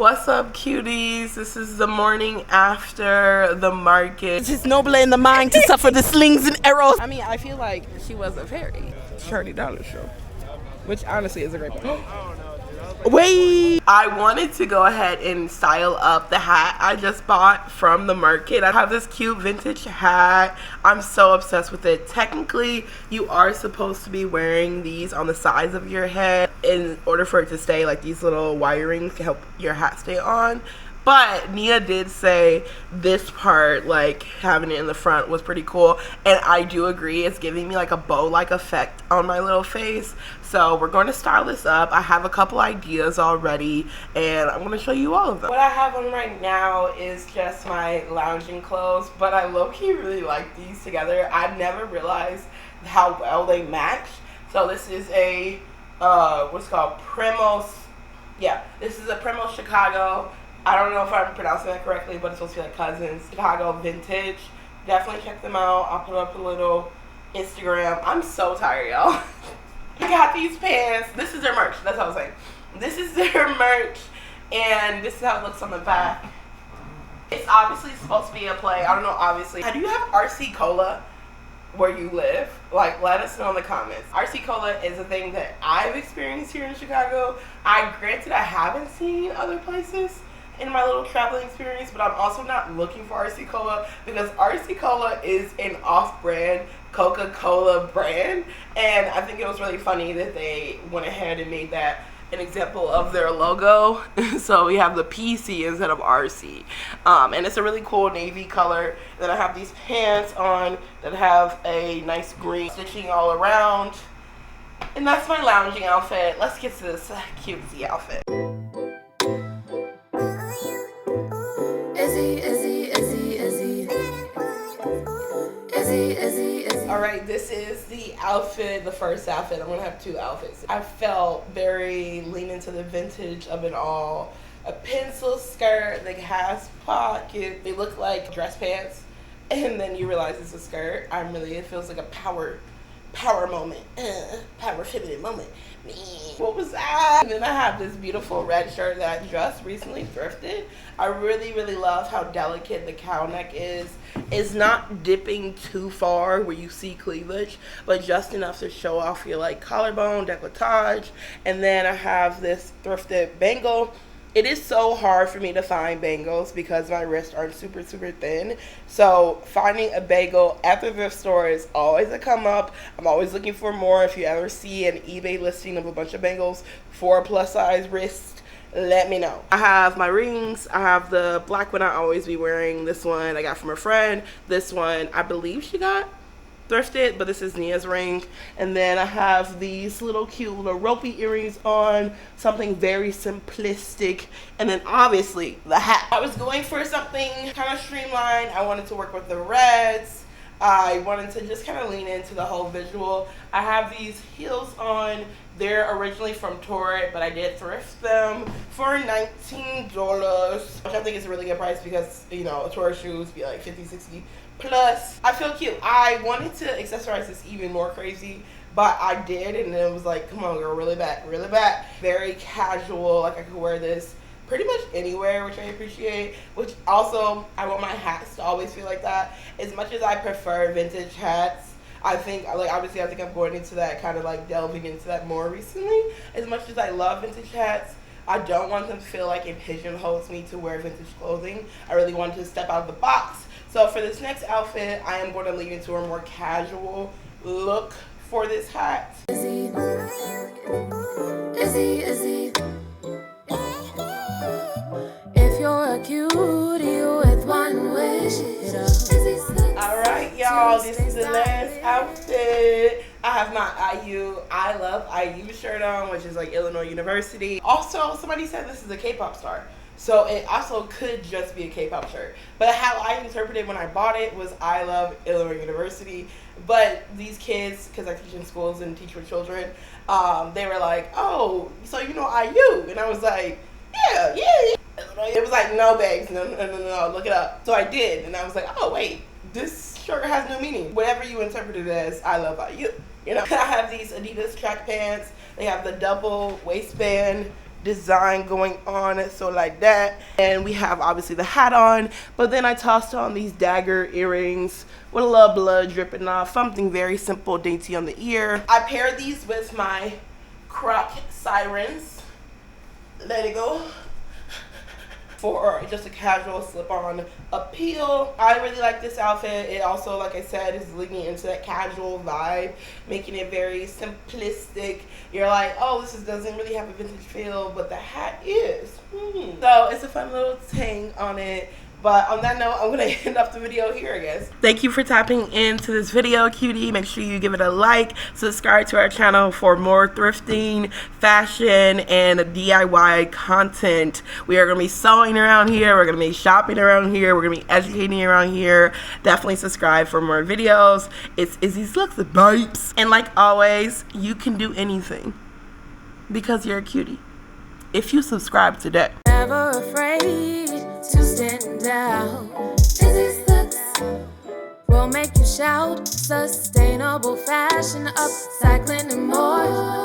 What's up, cuties? This is the morning after the market. It is noble in the mind to suffer the slings and arrows. I mean, I feel like she was a fairy. $30 show, which honestly is a great point. Wait! I wanted to go ahead and style up the hat I just bought from the market. I have this cute vintage hat. I'm so obsessed with it. Technically, you are supposed to be wearing these on the sides of your head in order for it to stay, like these little wirings to help your hat stay on. But Nia did say this part, like having it in the front, was pretty cool. And I do agree, it's giving me like a bow-like effect on my little face. So we're going to style this up. I have a couple ideas already, and I'm going to show you all of them. What I have on right now is just my lounging clothes, but I low-key really like these together. I never realized how well they match. So this is a, what's called Primos. Yeah, this is a Primos Chicago. I don't know if I'm pronouncing that correctly, but it's supposed to be like Cousins. Chicago Vintage. Definitely check them out. I'll put up a little Instagram. I'm so tired, y'all. I got these pants. This is their merch. That's what I was saying. This is their merch, and this is how it looks on the back. It's obviously supposed to be a play. I don't know, obviously. Do you have RC Cola where you live? Like, let us know in the comments. RC Cola is a thing that I've experienced here in Chicago. Granted, I haven't seen other places in my little traveling experience, but I'm also not looking for RC Cola because RC Cola is an off-brand Coca-Cola brand, and I think it was really funny that they went ahead and made that an example of their logo. So we have the PC instead of RC, and it's a really cool navy color. Then I have these pants on that have a nice green stitching all around, and that's my lounging outfit. Let's get to this cutesy outfit. Alright, this is the outfit, the first outfit. I'm going to have two outfits. I felt very lean into the vintage of it all. A pencil skirt that has pockets. They look like dress pants, and then you realize it's a skirt. It feels like a power moment. Power feminine moment. What was that? And then I have this beautiful red shirt that I just recently thrifted. I really love how delicate the cowl neck is. It's not dipping too far where you see cleavage, but just enough to show off your like collarbone, decolletage. And then I have this thrifted bangle. It is so hard for me to find bangles because my wrists aren't super thin. So finding a bangle at the thrift store is always a come up. I'm always looking for more. If you ever see an eBay listing of a bunch of bangles for a plus size wrist, let me know. I have my rings. I have the black one I always be wearing. This one I got from a friend. This one I believe she got thrifted, but this is Nia's ring. And then I have these little cute little ropey earrings on, something very simplistic. And then obviously the hat. I was going for something kind of streamlined. I wanted to work with the reds. I wanted to just kind of lean into the whole visual. I have these heels on. They're originally from Torrid, but I did thrift them for $19, which I think is a really good price because, you know, Torrid shoes be like 50, 60 plus. I feel cute. I wanted to accessorize this even more crazy, but I did, and it was like, come on girl, really back. Very casual, like I could wear this pretty much anywhere, which I appreciate. Which also, I want my hats to always feel like that. As much as I prefer vintage hats, I think, like, obviously I think I'm going into that, kind of like delving into that more recently. As much as I love vintage hats, I don't want them to feel like it pigeonholes me to wear vintage clothing. I really wanted to step out of the box. So for this next outfit, I am going to lean into a more casual look for this hat. Izzy. If you're a cutie with one wish, Alright, y'all, this is the last outfit. I have my I Love IU shirt on, which is like Illinois University. Also, somebody said this is a K-pop star. So it also could just be a K-pop shirt. But how I interpreted when I bought it was I Love Illinois University. But these kids, because I teach in schools and teach with children, they were like, oh, so you know IU? And I was like, yeah. It was like, no, babes, no, look it up. So I did, and I was like, oh, wait, this shirt has no meaning. Whatever you interpret it as, I love IU. You know, I have these Adidas track pants. They have the double waistband design going on, so like that. And we have obviously the hat on, but then I tossed on these dagger earrings with a little blood dripping off, something very simple, dainty on the ear. I paired these with my croc sirens. Let it go. For just a casual slip-on appeal. I really like this outfit. It also, like I said, is leaning into that casual vibe, making it very simplistic. You're like, oh, doesn't really have a vintage feel, but the hat is. So it's a fun little thing on it. But on that note, I'm going to end up the video here, I guess. Thank you for tapping into this video, cutie. Make sure you give it a like. Subscribe to our channel for more thrifting, fashion, and DIY content. We are going to be sewing around here. We're going to be shopping around here. We're going to be educating around here. Definitely subscribe for more videos. It's Izzy's Looks and Vibes. And like always, you can do anything because you're a cutie. If you subscribe today. Never afraid to stand out. Izzy's Looks will make you shout. Sustainable fashion, upcycling and more.